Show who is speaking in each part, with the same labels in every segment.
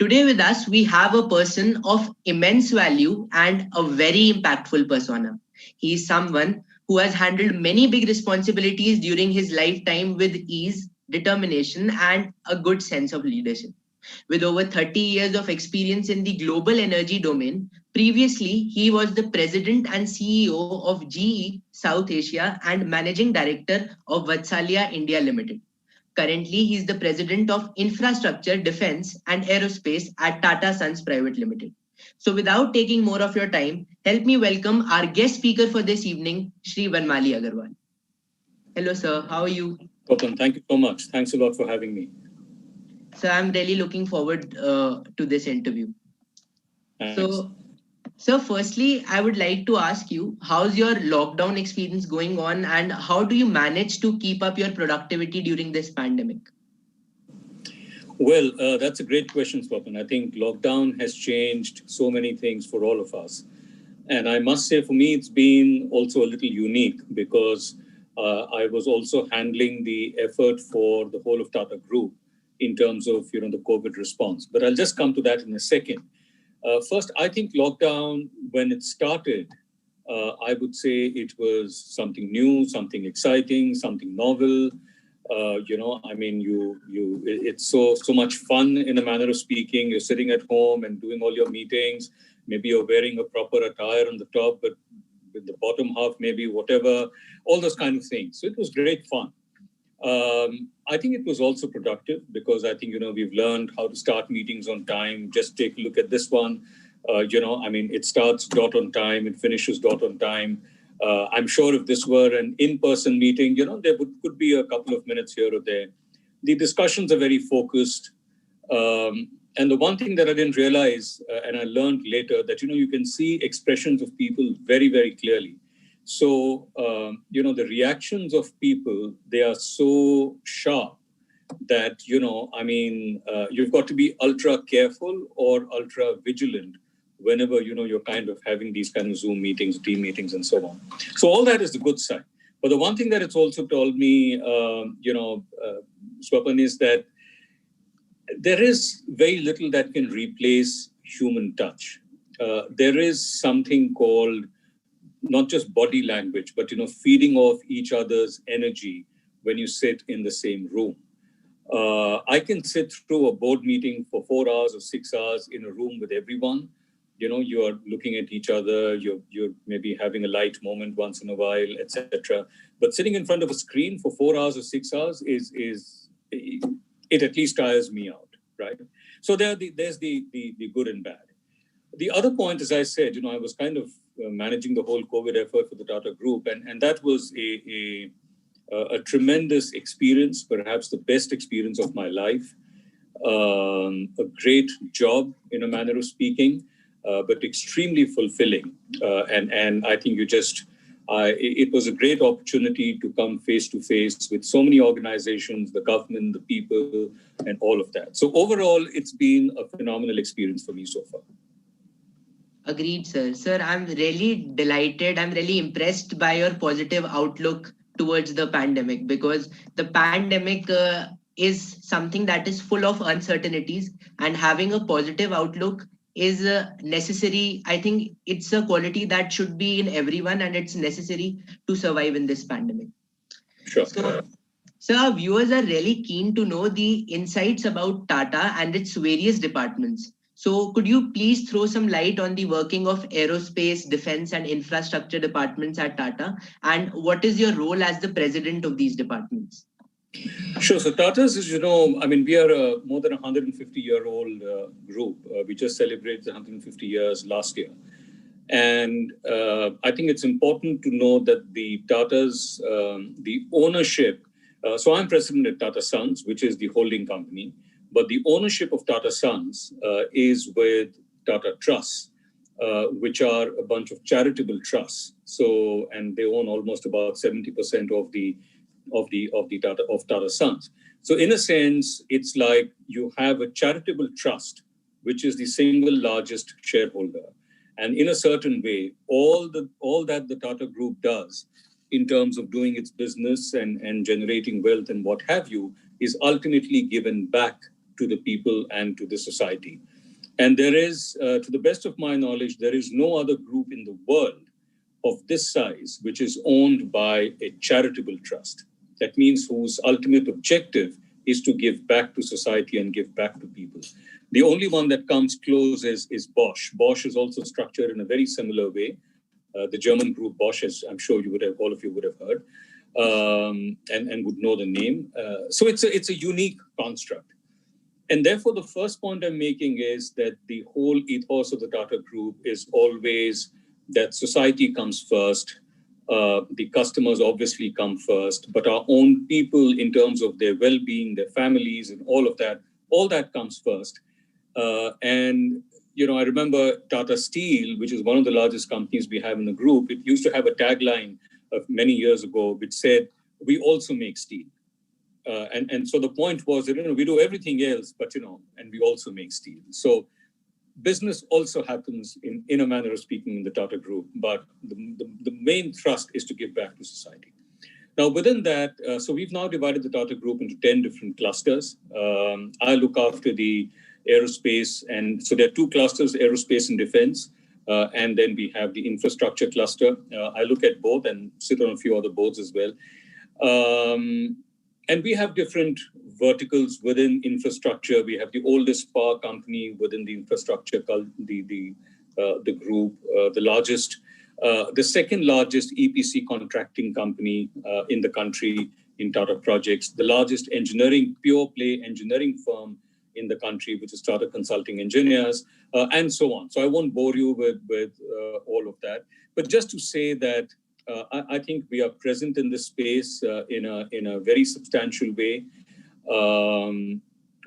Speaker 1: Today with us, we have a person of immense value and a very impactful persona. He is someone who has handled many big responsibilities during his lifetime with ease, determination, and a good sense of leadership. With over 30 years of experience in the global energy domain, previously he was the president and CEO of GE South Asia and managing director of Wartsila India Limited. Currently, he is the president of Infrastructure, Defense and Aerospace at Tata Sons Private Limited. So without taking more of your time, help me welcome our guest speaker for this evening, Shri BANMALI Agrawala. Hello, sir. How are you?
Speaker 2: Gautam, thank you so much. Thanks a lot for having me.
Speaker 1: So I'm really looking forward to this interview.
Speaker 2: Thanks.
Speaker 1: So firstly, I would like to ask you, how's your lockdown experience going on and how do you manage to keep up your productivity during this pandemic?
Speaker 2: Well, that's a great question, Swapan. I think lockdown has changed so many things for all of us. And I must say, for me, it's been also a little unique because I was also handling the effort for the whole of Tata Group in terms of, the COVID response. But I'll just come to that in a second. First, I think lockdown, when it started, I would say it was something new, something exciting, something novel. It's so much fun in a manner of speaking. You're sitting at home and doing all your meetings. Maybe you're wearing a proper attire on the top, but with the bottom half, maybe whatever, all those kind of things. So it was great fun. I think it was also productive because I think, we've learned how to start meetings on time. Just take a look at this one. It starts dot on time, it finishes dot on time. I'm sure if this were an in-person meeting, there could be a couple of minutes here or there. The discussions are very focused. And the one thing that I didn't realize, and I learned later, that, you can see expressions of people very, very clearly. So, the reactions of people, they are so sharp that, you've got to be ultra careful or ultra vigilant whenever, you're kind of having these kind of Zoom meetings, team meetings, and so on. So all that is the good side. But the one thing that it's also told me, Swapan, is that there is very little that can replace human touch. There is something called not just body language, but, feeding off each other's energy when you sit in the same room. I can sit through a board meeting for 4 hours or 6 hours in a room with everyone. You are looking at each other, you're maybe having a light moment once in a while, etc. But sitting in front of a screen for 4 hours or 6 hours it at least tires me out, right? So there's the good and bad. The other point, as I said, I was kind of managing the whole COVID effort for the Tata Group, and that was a tremendous experience, perhaps the best experience of my life. A great job, in a manner of speaking, but extremely fulfilling. And I think it was a great opportunity to come face to face with so many organizations, the government, the people, and all of that. So overall, it's been a phenomenal experience for me so far.
Speaker 1: Agreed, sir. Sir, I'm really delighted. I'm really impressed by your positive outlook towards the pandemic, because the pandemic is something that is full of uncertainties, and having a positive outlook is necessary. I think it's a quality that should be in everyone, and it's necessary to survive in this pandemic.
Speaker 2: Sure.
Speaker 1: So our viewers are really keen to know the insights about Tata and its various departments. So could you please throw some light on the working of Aerospace, Defense and Infrastructure departments at Tata, and what is your role as the president of these departments?
Speaker 2: Sure. So Tata's is, we are a more than 150-year-old group. We just celebrated 150 years last year. And I think it's important to know that the Tata's, the ownership, so I'm president at Tata Sons, which is the holding company, but the ownership of Tata Sons is with Tata Trusts, which are a bunch of charitable trusts. So, and they own almost about 70% of Tata Sons. So in a sense, it's like you have a charitable trust, which is the single largest shareholder. And in a certain way, all that the Tata Group does in terms of doing its business and generating wealth and what have you is ultimately given back to the people and to the society. And there is, to the best of my knowledge, there is no other group in the world of this size which is owned by a charitable trust. That means whose ultimate objective is to give back to society and give back to people. The only one that comes close is Bosch. Bosch is also structured in a very similar way. The German group Bosch, as I'm sure all of you would have heard, and would know the name. So it's a unique construct. And therefore, the first point I'm making is that the whole ethos of the Tata Group is always that society comes first, the customers obviously come first, but our own people in terms of their well-being, their families and all that comes first. And, I remember Tata Steel, which is one of the largest companies we have in the group, it used to have a tagline of many years ago, which said, "We also make steel." And so the point was that, we do everything else, but, and we also make steel. So business also happens in a manner of speaking in the Tata Group, but the main thrust is to give back to society. Now, within that, so we've now divided the Tata Group into 10 different clusters. I look after the aerospace, and so there are two clusters, aerospace and defense, and then we have the infrastructure cluster. I look at both and sit on a few other boards as well. And we have different verticals within infrastructure. We have the oldest power company within the infrastructure called the group, the second largest EPC contracting company in the country in Tata Projects, the largest pure play engineering firm in the country, which is Tata Consulting Engineers, and so on. So I won't bore you with all of that, but just to say that I think we are present in this space in a very substantial way.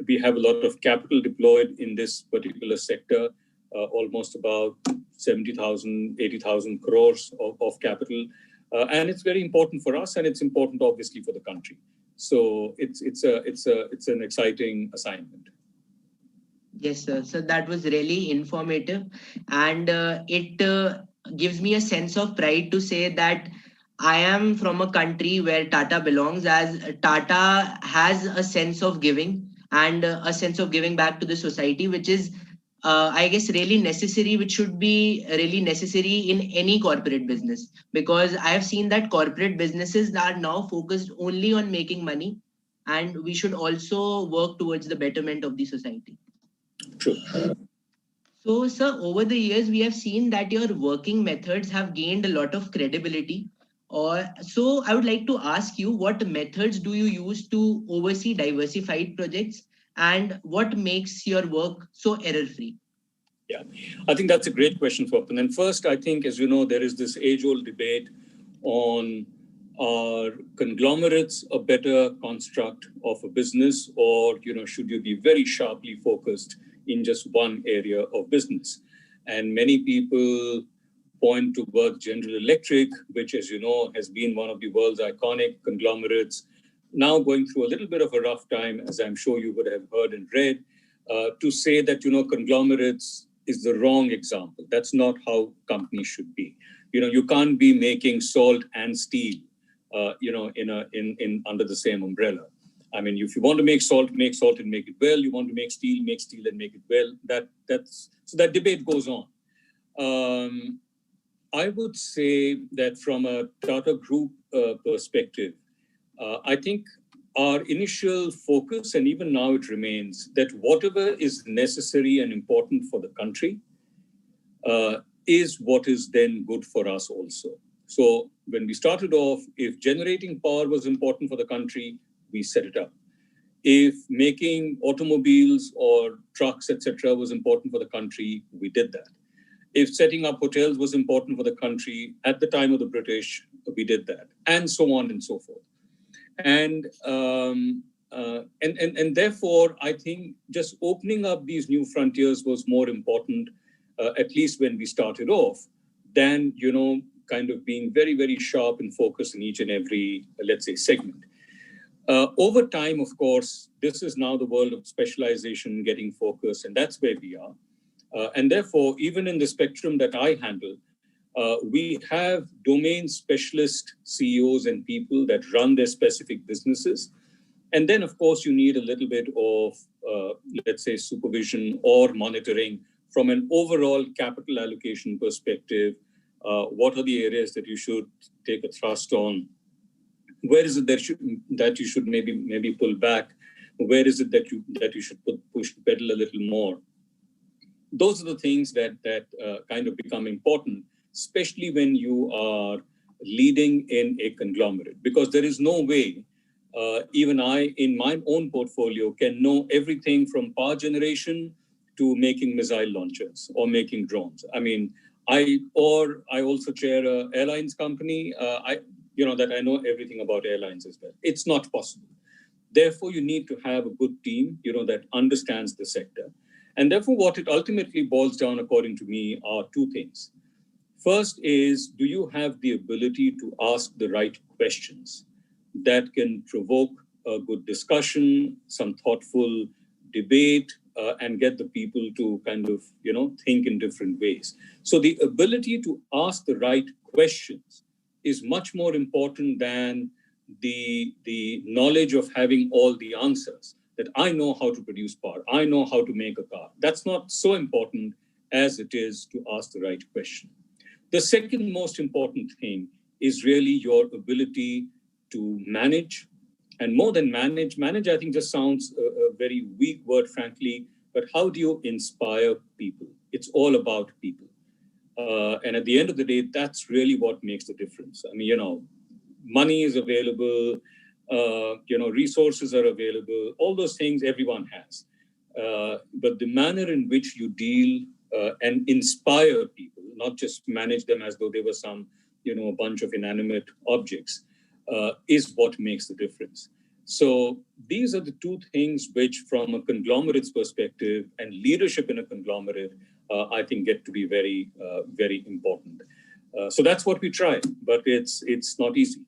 Speaker 2: We have a lot of capital deployed in this particular sector, almost about 70,000, 80,000 crores of capital. And it's very important for us, and it's important, obviously, for the country. So it's an exciting assignment.
Speaker 1: Yes, sir. So that was really informative, and it gives me a sense of pride to say that I am from a country where Tata belongs, as Tata has a sense of giving and a sense of giving back to the society, which is, I guess, really necessary, which should be really necessary in any corporate business. Because I have seen that corporate businesses are now focused only on making money, and we should also work towards the betterment of the society.
Speaker 2: True.
Speaker 1: So, sir, over the years, we have seen that your working methods have gained a lot of credibility. So I would like to ask you, what methods do you use to oversee diversified projects, and what makes your work so error-free?
Speaker 2: Yeah, I think that's a great question, Swapn. And first, I think, as you know, there is this age-old debate on are conglomerates a better construct of a business, or should you be very sharply focused in just one area of business? And many people point towards General Electric, which, as you know, has been one of the world's iconic conglomerates, now going through a little bit of a rough time, as I'm sure you would have heard and read, to say that, conglomerates is the wrong example. That's not how companies should be. You can't be making salt and steel, in under the same umbrella. I mean, if you want to make salt and make it well. You want to make steel and make it well. So that debate goes on. I would say that from a Tata Group perspective, I think our initial focus, and even now it remains, that whatever is necessary and important for the country is what is then good for us also. So when we started off, if generating power was important for the country, we set it up. If making automobiles or trucks, etc., was important for the country, we did that. If setting up hotels was important for the country at the time of the British, we did that, and so on and so forth. And therefore, I think just opening up these new frontiers was more important, at least when we started off, than kind of being very, very sharp and focused in each and every, let's say, segment. Over time, of course, this is now the world of specialization, getting focus, and that's where we are. And therefore, even in the spectrum that I handle, we have domain specialist CEOs and people that run their specific businesses. And then, of course, you need a little bit of, let's say, supervision or monitoring from an overall capital allocation perspective. What are the areas that you should take a thrust on? Where is it that you should maybe pull back? Where is it that you should push the pedal a little more? Those are the things that kind of become important, especially when you are leading in a conglomerate, because there is no way even I, in my own portfolio, can know everything from power generation to making missile launchers or making drones. I mean, I also chair an airlines company. That I know everything about airlines as well. It's not possible. Therefore, you need to have a good team, that understands the sector. And therefore, what it ultimately boils down, according to me, are two things. First is, do you have the ability to ask the right questions that can provoke a good discussion, some thoughtful debate, and get the people to kind of, think in different ways. So the ability to ask the right questions is much more important than the knowledge of having all the answers, that I know how to produce power, I know how to make a car. That's not so important as it is to ask the right question. The second most important thing is really your ability to manage. And more than manage, I think just sounds a very weak word, frankly, but how do you inspire people? It's all about people. And at the end of the day, that's really what makes the difference. I mean, money is available, resources are available, all those things everyone has. But the manner in which you deal and inspire people, not just manage them as though they were some, a bunch of inanimate objects, is what makes the difference. So these are the two things which, from a conglomerate's perspective and leadership in a conglomerate, I think get to be very, very important. So that's what we try, but it's not easy.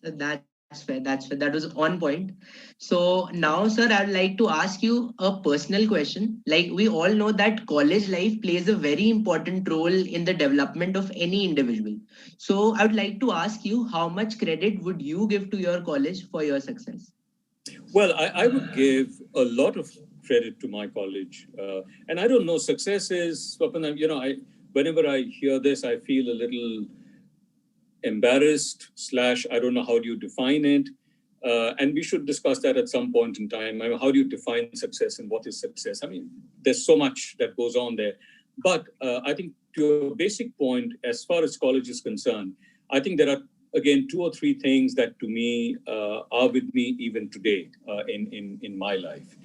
Speaker 1: That's fair. That's fair. That was on point. So now, sir, I'd like to ask you a personal question. Like, we all know that college life plays a very important role in the development of any individual. So I would like to ask you, how much credit would you give to your college for your success?
Speaker 2: Well, I would give a lot of credit to my college. And I don't know, success is, whenever I hear this, I feel a little embarrassed / I don't know how do you define it. And we should discuss that at some point in time. I mean, how do you define success and what is success? I mean, there's so much that goes on there. But I think to a basic point, as far as college is concerned, I think there are, again, 2 or 3 things that to me are with me even today in my life.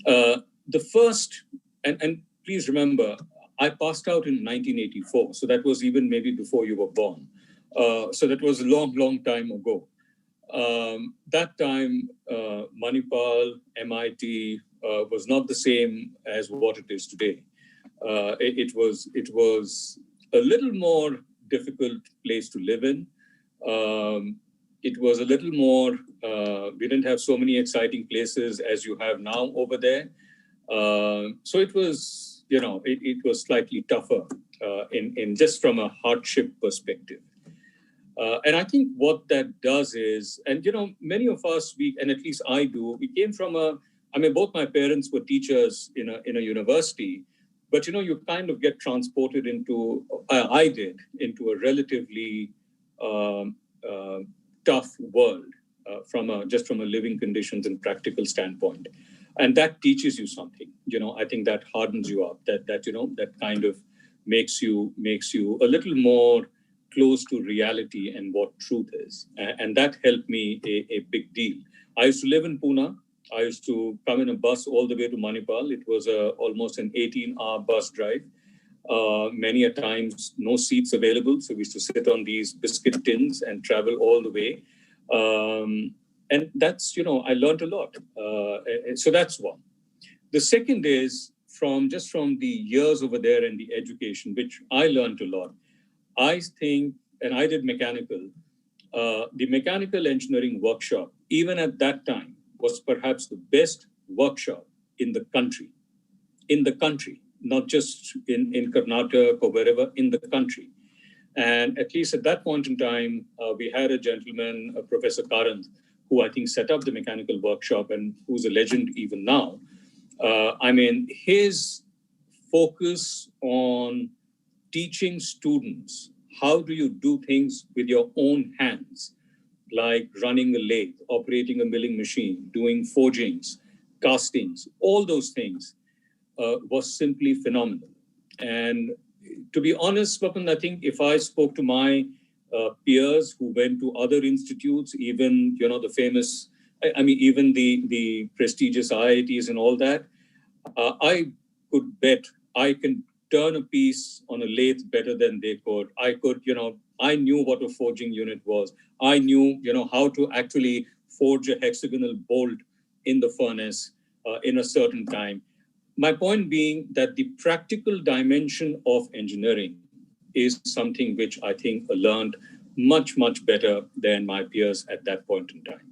Speaker 2: The first, and please remember, I passed out in 1984. So that was even maybe before you were born. So that was a long, long time ago. That time, Manipal, MIT was not the same as what it is today. It was a little more difficult place to live in. It was a little more, we didn't have so many exciting places as you have now over there. So it was, it was slightly tougher in just from a hardship perspective. And I think what that does is, and many of us, and at least I do, we came from both my parents were teachers in a university, but you kind of get transported into, I did, into a relatively tough world from a living conditions and practical standpoint. And that teaches you something. I think that hardens you up, that kind of makes you a little more close to reality and what truth is. And that helped me a big deal. I used to live in Pune. I used to come in a bus all the way to Manipal. It was almost an 18-hour bus drive. Many a times, no seats available. So we used to sit on these biscuit tins and travel all the way. And that's, I learned a lot. So that's one. The second is from the years over there and the education, which I learned a lot. I think, and I did mechanical, the mechanical engineering workshop, even at that time, was perhaps the best workshop in the country, not just in Karnataka or wherever, in the country. And at least at that point in time, we had a gentleman, Professor Karand, who I think set up the mechanical workshop and who's a legend even now. I mean, his focus on teaching students how do you do things with your own hands, like running a lathe, operating a milling machine, doing forgings, castings, all those things was simply phenomenal. And to be honest, Swapan, I think if I spoke to my peers who went to other institutes, even, the famous, even the prestigious IITs and all that, I could bet I can turn a piece on a lathe better than they could. I knew what a forging unit was. I knew, how to actually forge a hexagonal bolt in the furnace in a certain time. My point being that the practical dimension of engineering is something which I think I learned much, much better than my peers at that point in time.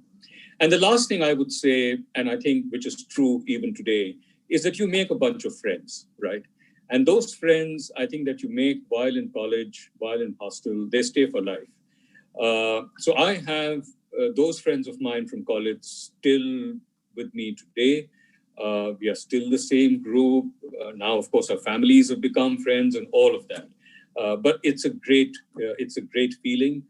Speaker 2: And the last thing I would say, and I think which is true even today, is that you make a bunch of friends, right? And those friends, I think that you make while in college, while in hostel, they stay for life. So I have those friends of mine from college still with me today. We are still the same group. Now, of course, our families have become friends and all of that. But it's a great feeling.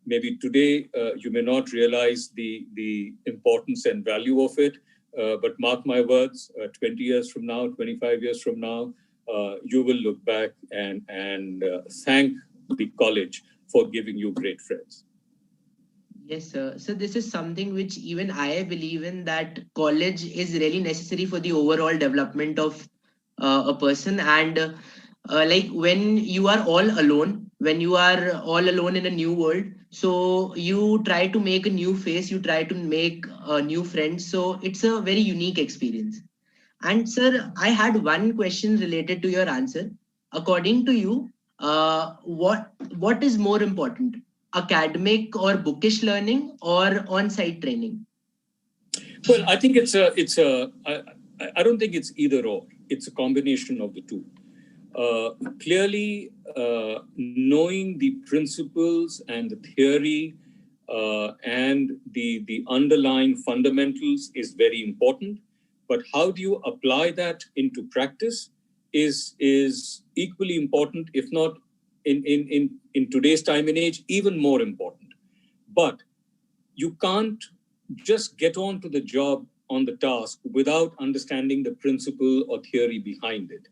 Speaker 2: Maybe today you may not realize the importance and value of it. But mark my words, 20 years from now, 25 years from now, you will look back and thank the college for giving you great friends.
Speaker 1: Yes, sir. So this is something which even I believe in, that college is really necessary for the overall development of a person. And like when you are all alone, when you are all alone in a new world, so you try to make a new face, you try to make new friends. So it's a very unique experience. And sir, I had one question related to your answer. According to you, what is more important, academic or bookish learning or on-site training?
Speaker 2: Well, I think I don't think it's either or. It's a combination of the two. Clearly, knowing the principles and the theory and the underlying fundamentals is very important. But how do you apply that into practice is equally important, if not in today's time and age, even more important. But you can't just get on to the job on the task without understanding the principle or theory behind it.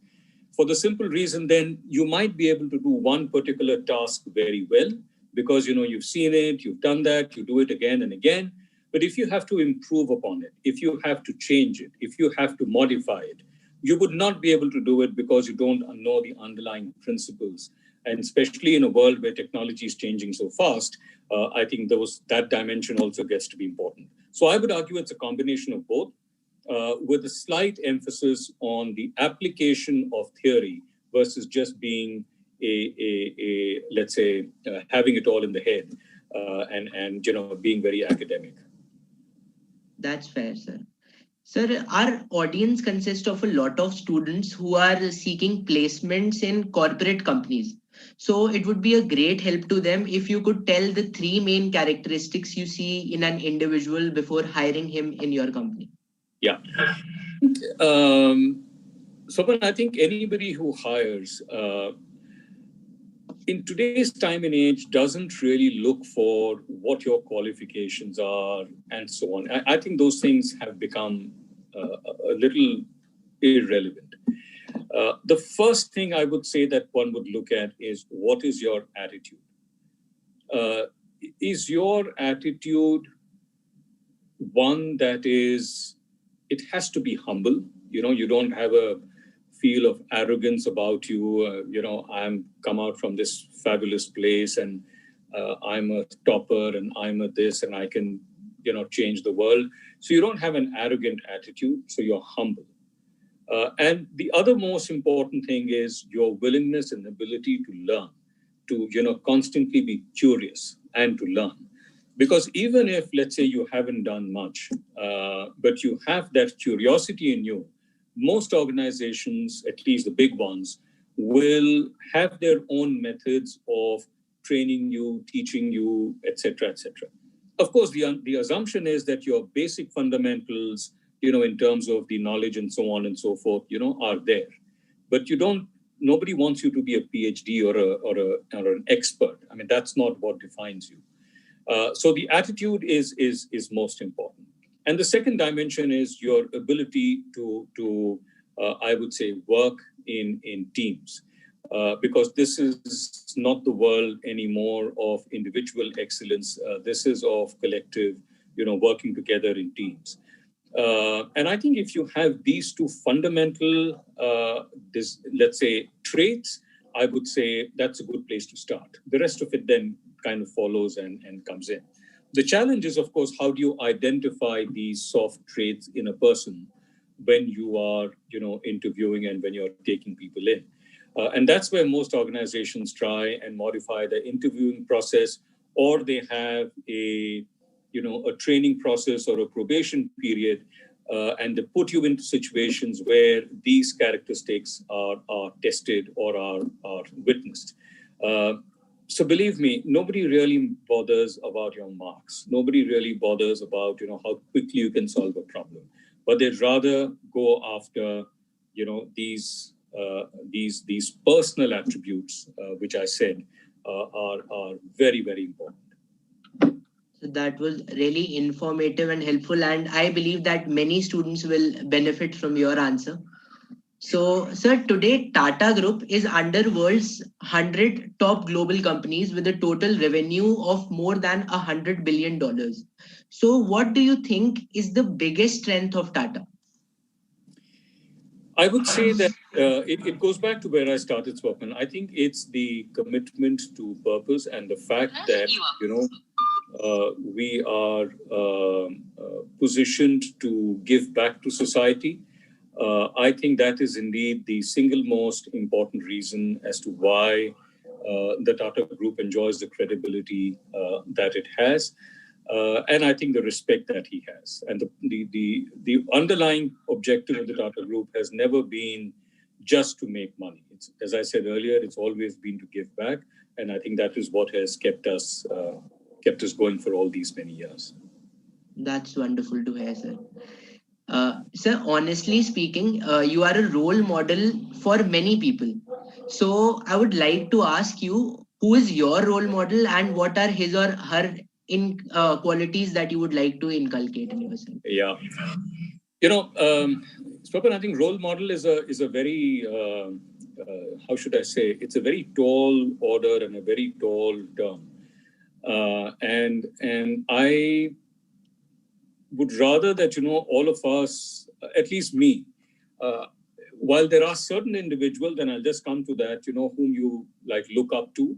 Speaker 2: For the simple reason, then you might be able to do one particular task very well because you've seen it, you've done that, you do it again and again. But if you have to improve upon it, if you have to change it, if you have to modify it, you would not be able to do it because you don't know the underlying principles. And especially in a world where technology is changing so fast, I think that dimension also gets to be important. So I would argue it's a combination of both, with a slight emphasis on the application of theory versus just being let's say, having it all in the head and being very academic.
Speaker 1: That's fair, sir. Sir, our audience consists of a lot of students who are seeking placements in corporate companies. So it would be a great help to them if you could tell the three main characteristics you see in an individual before hiring him in your company.
Speaker 2: Yeah. So I think anybody who hires in today's time and age doesn't really look for what your qualifications are and so on. I think those things have become a little irrelevant. The first thing I would say that one would look at is, what is your attitude? Is your attitude one that is, it has to be humble. You don't have a feel of arrogance about you. I'm come out from this fabulous place and I'm a topper and I'm a this and I can, change the world. So you don't have an arrogant attitude. So you're humble. And the other most important thing is your willingness and ability to learn, to, constantly be curious and to learn. Because even if, let's say, you haven't done much, but you have that curiosity in you, most organizations, at least the big ones, will have their own methods of training you, teaching you, etc., etc. Of course, the assumption is that your basic fundamentals, in terms of the knowledge and so on and so forth, are there. But nobody wants you to be a PhD or an expert. I mean, that's not what defines you. So the attitude is most important. And the second dimension is your ability to I would say, work in teams. Because this is not the world anymore of individual excellence. This is of collective, working together in teams. And I think if you have these two fundamental, let's say, traits, I would say that's a good place to start. The rest of it then kind of follows and comes in. The challenge is, of course, how do you identify these soft traits in a person when you are, interviewing and when you're taking people in. And that's where most organizations try and modify the interviewing process, or they have a training process or a probation period, and they put you into situations where these characteristics are tested or are witnessed. So believe me, nobody really bothers about your marks. Nobody really bothers about how quickly you can solve a problem, but they'd rather go after these personal attributes, which I said are very, very important.
Speaker 1: So that was really informative and helpful, and I believe that many students will benefit from your answer. So, sir, today Tata Group is under world's 100 top global companies with a total revenue of more than $100 billion. So, what do you think is the biggest strength of Tata?
Speaker 2: I would say that it goes back to where I started, Swapnan. I think it's the commitment to purpose and the fact that, we are positioned to give back to society. I think that is indeed the single most important reason as to why the Tata Group enjoys the credibility that it has. And I think the respect that he has. And the underlying objective of the Tata Group has never been just to make money. As I said earlier, it's always been to give back. And I think that is what has kept us going for all these many years.
Speaker 1: That's wonderful to hear, sir. Sir, honestly speaking, you are a role model for many people. So I would like to ask you, who is your role model and what are his or her qualities that you would like to inculcate in yourself?
Speaker 2: Yeah. Swapan, I think role model is a very, how should I say, it's a very tall order and a very tall term. And I would rather that, all of us, at least me, while there are certain individuals, and I'll just come to that, whom you look up to.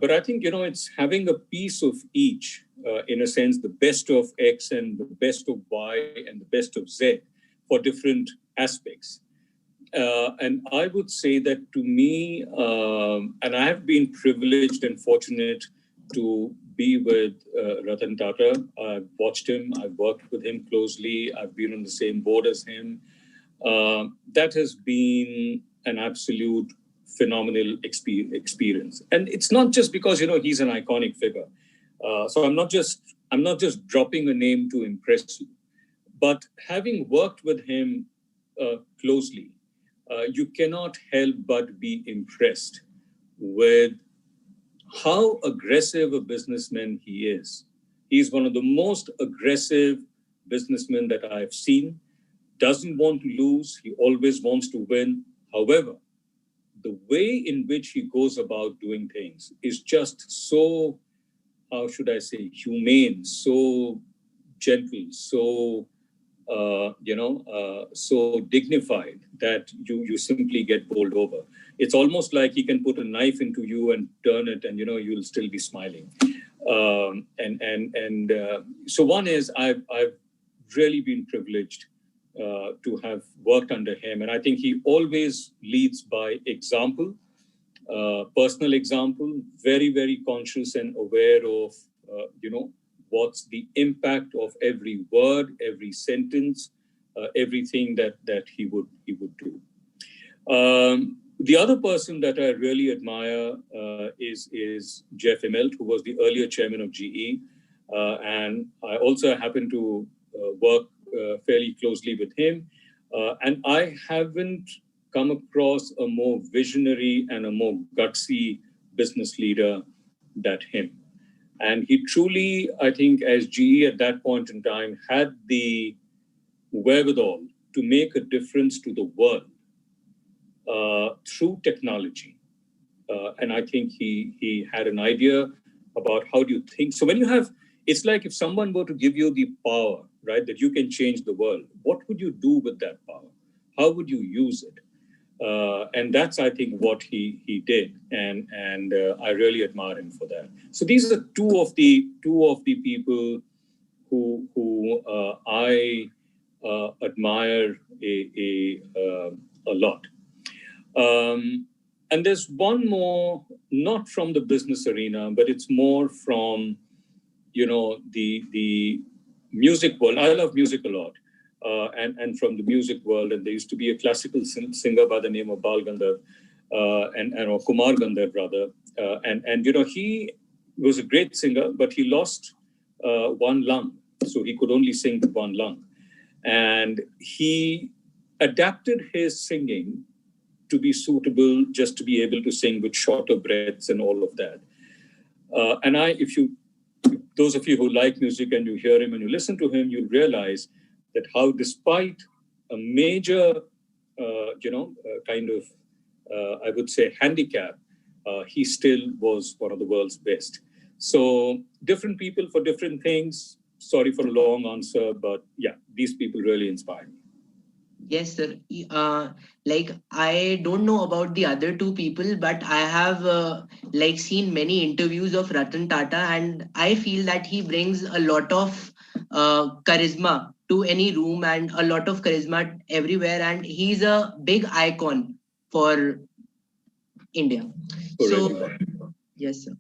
Speaker 2: But I think, it's having a piece of each, in a sense, the best of X and the best of Y and the best of Z for different aspects. And I would say that to me, and I have been privileged and fortunate to be with Ratan Tata. I've watched him, I've worked with him closely, I've been on the same board as him. That has been an absolute phenomenal experience. And it's not just because, he's an iconic figure. So I'm not just dropping a name to impress you, but having worked with him closely, you cannot help but be impressed with how aggressive a businessman he is. He's one of the most aggressive businessmen that I've seen. Doesn't want to lose. He always wants to win. However, the way in which he goes about doing things is just so, how should I say, humane, so gentle, so, so dignified that you simply get bowled over. It's almost like he can put a knife into you and turn it and, you'll still be smiling. So one is I've really been privileged to have worked under him. And I think he always leads by example, personal example, very, very conscious and aware of, what's the impact of every word, every sentence, everything that he would do. The other person that I really admire is Jeff Immelt, who was the earlier chairman of GE. and I also happen to work fairly closely with him. And I haven't come across a more visionary and a more gutsy business leader than him. And he truly, I think, as GE at that point in time, had the wherewithal to make a difference to the world through technology. And I think he had an idea about how do you think. So when you have, it's like if someone were to give you the power, right, that you can change the world, what would you do with that power? How would you use it? And that's, I think, what he did, and I really admire him for that. So these are two of the people who I admire a lot. And there's one more, not from the business arena, but it's more from, the music world. I love music a lot. And from the music world, and there used to be a classical singer by the name of Bal Gandharv, or Kumar Gandharv rather, and he was a great singer, but he lost one lung, so he could only sing with one lung, and he adapted his singing to be suitable, just to be able to sing with shorter breaths and all of that. And those of you who like music and you hear him and you listen to him, you'll realize that how, despite a major, I would say, handicap, he still was one of the world's best. So different people for different things. Sorry for a long answer, but yeah, these people really inspire me.
Speaker 1: Yes, sir. I don't know about the other two people, but I have seen many interviews of Ratan Tata, and I feel that he brings a lot of charisma to any room and a lot of charisma everywhere, and he's a big icon for India. Yes, sir.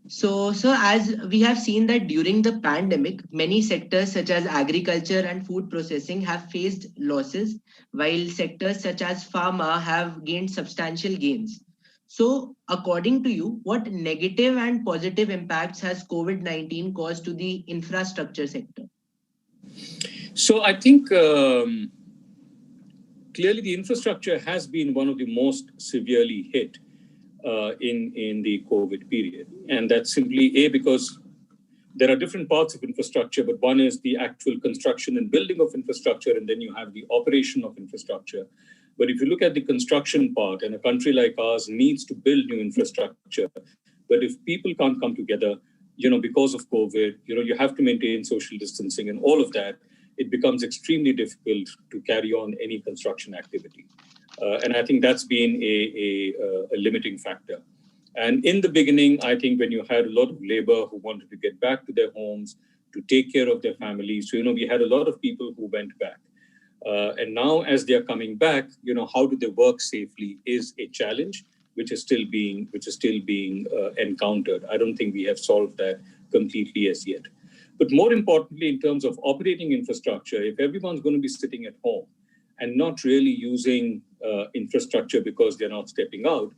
Speaker 1: So, as we have seen that during the pandemic, many sectors such as agriculture and food processing have faced losses, while sectors such as pharma have gained substantial gains. So, according to you, what negative and positive impacts has COVID-19 caused to the infrastructure sector?
Speaker 2: So, I think clearly the infrastructure has been one of the most severely hit in the COVID period. And that's simply because there are different parts of infrastructure, but one is the actual construction and building of infrastructure, and then you have the operation of infrastructure. But if you look at the construction part, and a country like ours needs to build new infrastructure, but if people can't come together, because of COVID, you have to maintain social distancing and all of that, it becomes extremely difficult to carry on any construction activity. And I think that's been a limiting factor. And in the beginning, I think when you had a lot of labor who wanted to get back to their homes, to take care of their families, so, we had a lot of people who went back. And now as they're coming back, how do they work safely is a challenge, which is still being encountered. I don't think we have solved that completely as yet. But more importantly, in terms of operating infrastructure, if everyone's going to be sitting at home and not really using infrastructure because they're not stepping out,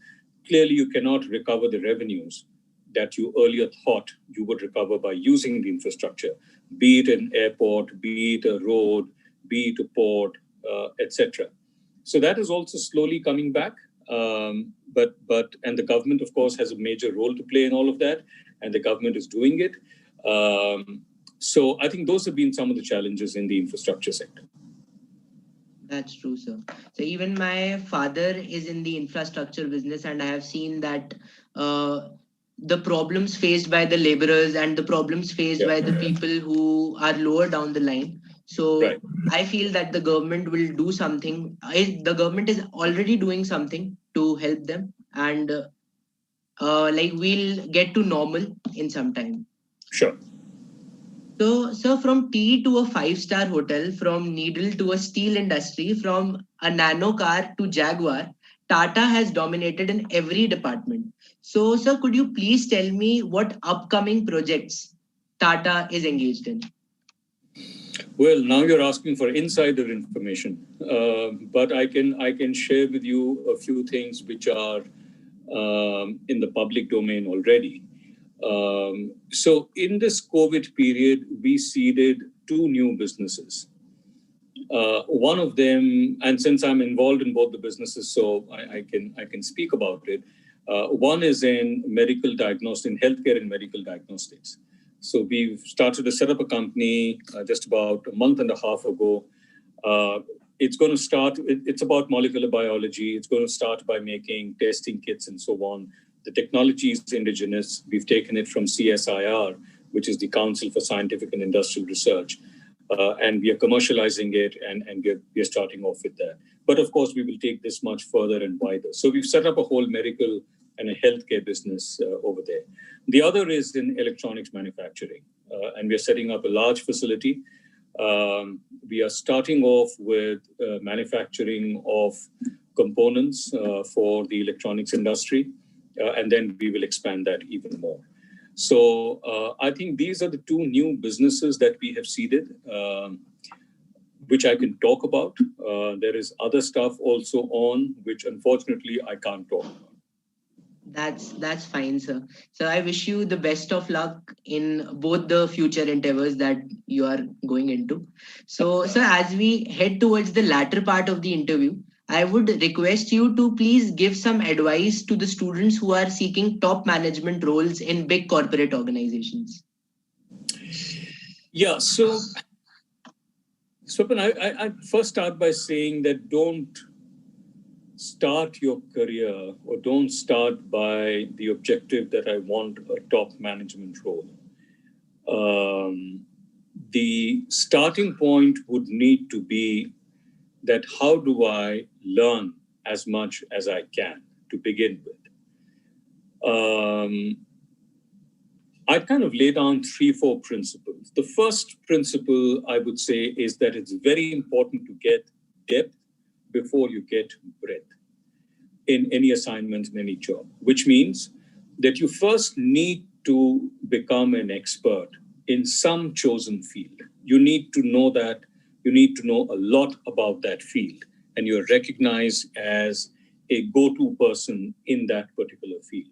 Speaker 2: clearly you cannot recover the revenues that you earlier thought you would recover by using the infrastructure, be it an airport, be it a road, be it a port, etc. So that is also slowly coming back. And the government, of course, has a major role to play in all of that, and the government is doing it. So I think those have been some of the challenges in the infrastructure sector.
Speaker 1: That's true, sir. So even my father is in the infrastructure business, and I have seen that the problems faced by the laborers and the problems faced by the people who are lower down the line. So I feel that the government will do something. The government is already doing something to help them, and we'll get to normal in some time.
Speaker 2: Sure.
Speaker 1: So, sir, from tea to a 5-star hotel, from needle to a steel industry, from a nano car to Jaguar, Tata has dominated in every department. So, sir, could you please tell me what upcoming projects Tata is engaged in?
Speaker 2: Well, now you're asking for insider information, but I can share with you a few things which are in the public domain already. So in this COVID period, we seeded 2 new businesses. One of them, and since I'm involved in both the businesses, so I can speak about it. One is in medical diagnostics, in healthcare and medical diagnostics. So we've started to set up a company just about a month and a half ago. It's going to start, it's about molecular biology. It's going to start by making testing kits and so on. The technology is indigenous. We've taken it from CSIR, which is the Council for Scientific and Industrial Research. And we are commercializing it, and we are starting off with that. But of course, we will take this much further and wider. So we've set up a whole medical and a healthcare business over there. The other is in electronics manufacturing, and we are setting up a large facility. We are starting off with manufacturing of components for the electronics industry, and then we will expand that even more. So I think these are the 2 new businesses that we have seeded, which I can talk about. There is other stuff also on, which unfortunately I can't talk about.
Speaker 1: That's fine, sir. So I wish you the best of luck in both the future endeavors that you are going into. So, sir, as we head towards the latter part of the interview, I would request you to please give some advice to the students who are seeking top management roles in big corporate organizations.
Speaker 2: Yeah, so Swapn, I first start by saying that don't start your career or don't start by the objective that I want a top management role. The starting point would need to be that how do I learn as much as I can to begin with. I'd kind of lay down 3-4 principles. The first principle I would say is that it's very important to get depth before you get breadth in any assignment, in any job, which means that you first need to become an expert in some chosen field. You need to know that, you need to know a lot about that field, and you're recognized as a go-to person in that particular field.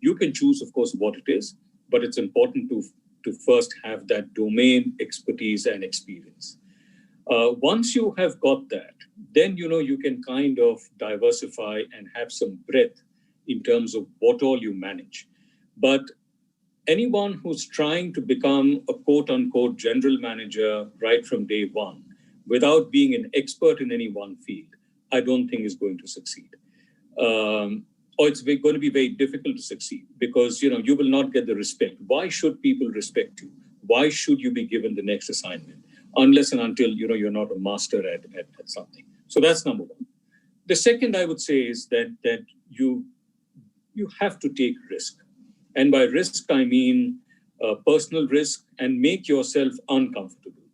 Speaker 2: You can choose, of course, what it is, but it's important to first have that domain expertise and experience. Once you have got that, then you can kind of diversify and have some breadth in terms of what all you manage. But anyone who's trying to become a quote-unquote general manager right from day one, without being an expert in any one field, I don't think is going to succeed. Or it's going to be very difficult to succeed because you will not get the respect. Why should people respect you? Why should you be given the next assignment? Unless and until you're not a master at something. So that's number one. The second I would say is that you have to take risk. And by risk, I mean personal risk, and make yourself uncomfortable.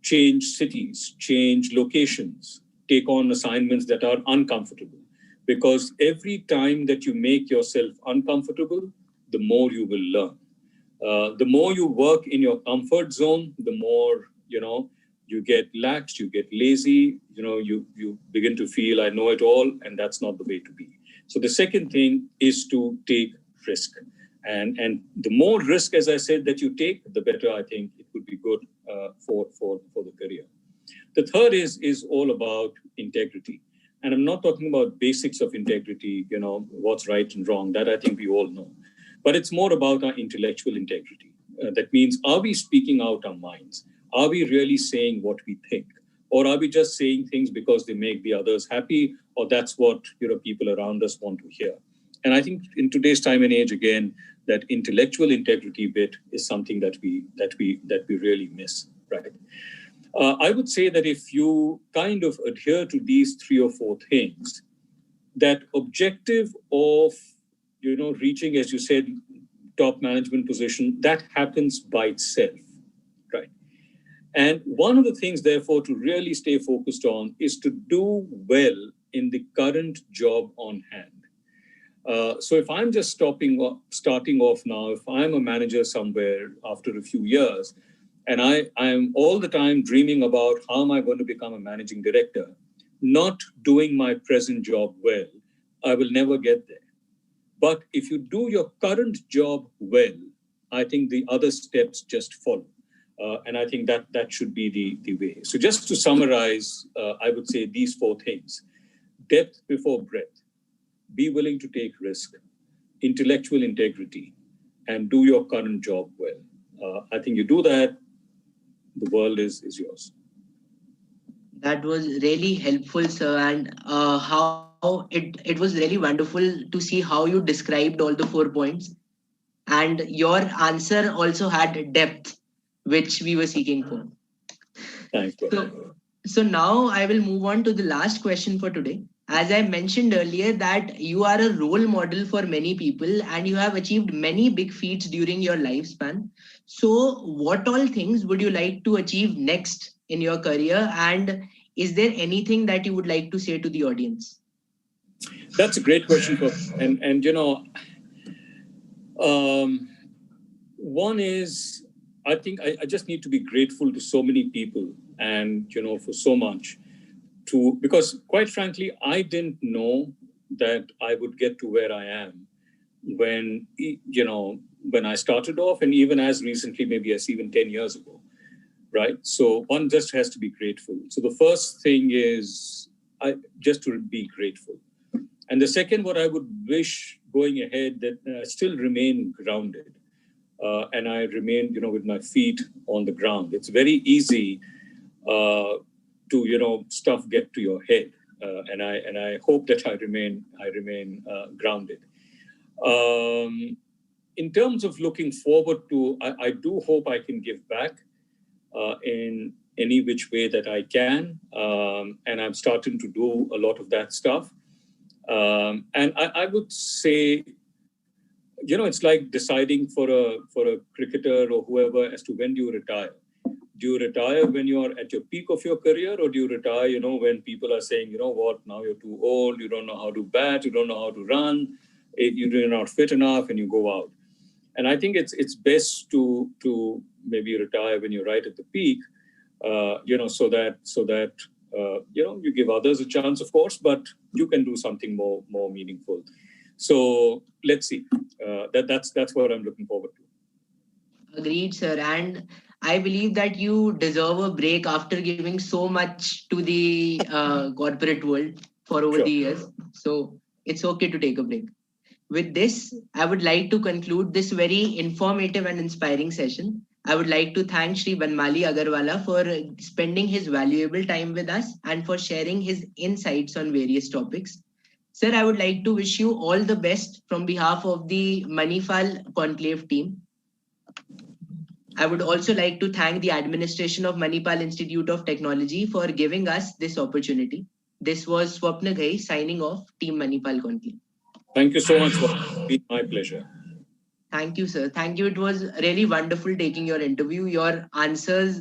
Speaker 2: Change cities, change locations, take on assignments that are uncomfortable. Because every time that you make yourself uncomfortable, the more you will learn. The more you work in your comfort zone, the more, you get lax, you get lazy, you begin to feel I know it all, and that's not the way to be. So the second thing is to take risk. And the more risk, as I said, that you take, the better I think it would be good for the career. The third is all about integrity. And I'm not talking about basics of integrity, what's right and wrong, that I think we all know. But it's more about our intellectual integrity. That means, are we speaking out our minds? Are we really saying what we think? Or are we just saying things because they make the others happy, or that's what people around us want to hear? And I think in today's time and age, again, that intellectual integrity bit is something that we really miss, right? I would say that if you kind of adhere to these 3 or 4 things, that objective of reaching, as you said, top management position, that happens by itself, right? And one of the things, therefore, to really stay focused on is to do well in the current job on hand. So if I'm just starting off now, if I'm a manager somewhere after a few years, and I'm all the time dreaming about how am I going to become a managing director, not doing my present job well, I will never get there. But if you do your current job well, I think the other steps just follow. And I think that should be the way. So just to summarize, I would say these four things: depth before breadth, be willing to take risk, intellectual integrity, and do your current job well. I think you do that, the world is yours.
Speaker 1: That was really helpful, sir, and how it was really wonderful to see how you described all the 4 points. And your answer also had depth, which we were seeking for.
Speaker 2: Thanks, brother.
Speaker 1: So now I will move on to the last question for today. As I mentioned earlier, that you are a role model for many people and you have achieved many big feats during your lifespan. So what all things would you like to achieve next in your career? And is there anything that you would like to say to the audience?
Speaker 2: That's a great question. And you know, one is, I think I just need to be grateful to so many people and, you know, for so much. Because quite frankly, I didn't know that I would get to where I am when I started off, and even as recently, maybe as even 10 years ago, right? So one just has to be grateful. So the first thing is just to be grateful. And the second, what I would wish going ahead, that I still remain grounded and I remain, with my feet on the ground. It's very easy to stuff get to your head, and I hope that I remain grounded. In terms of looking forward to, I do hope I can give back in any which way that I can, and I'm starting to do a lot of that stuff. And I would say, it's like deciding for a cricketer or whoever as to when do you retire. Do you retire when you're at your peak of your career, or do you retire, when people are saying, now you're too old, you don't know how to bat, you don't know how to run, you're not fit enough, and you go out. And I think it's best to maybe retire when you're right at the peak, so that you give others a chance, of course, but you can do something more meaningful. So let's see. That's what I'm looking forward to.
Speaker 1: Agreed, sir. And I believe that you deserve a break after giving so much to the corporate world for over the years. So it's okay to take a break. With this, I would like to conclude this very informative and inspiring session. I would like to thank Shri BANMALI Agrawala for spending his valuable time with us and for sharing his insights on various topics. Sir, I would like to wish you all the best from behalf of the Manipal Conclave team. I would also like to thank the administration of Manipal Institute of Technology for giving us this opportunity. This was Swapna Ghai signing off, Team Manipal Conclave.
Speaker 2: Thank you so much. It's been my pleasure.
Speaker 1: Thank you, sir. Thank you. It was really wonderful taking your interview. Your answers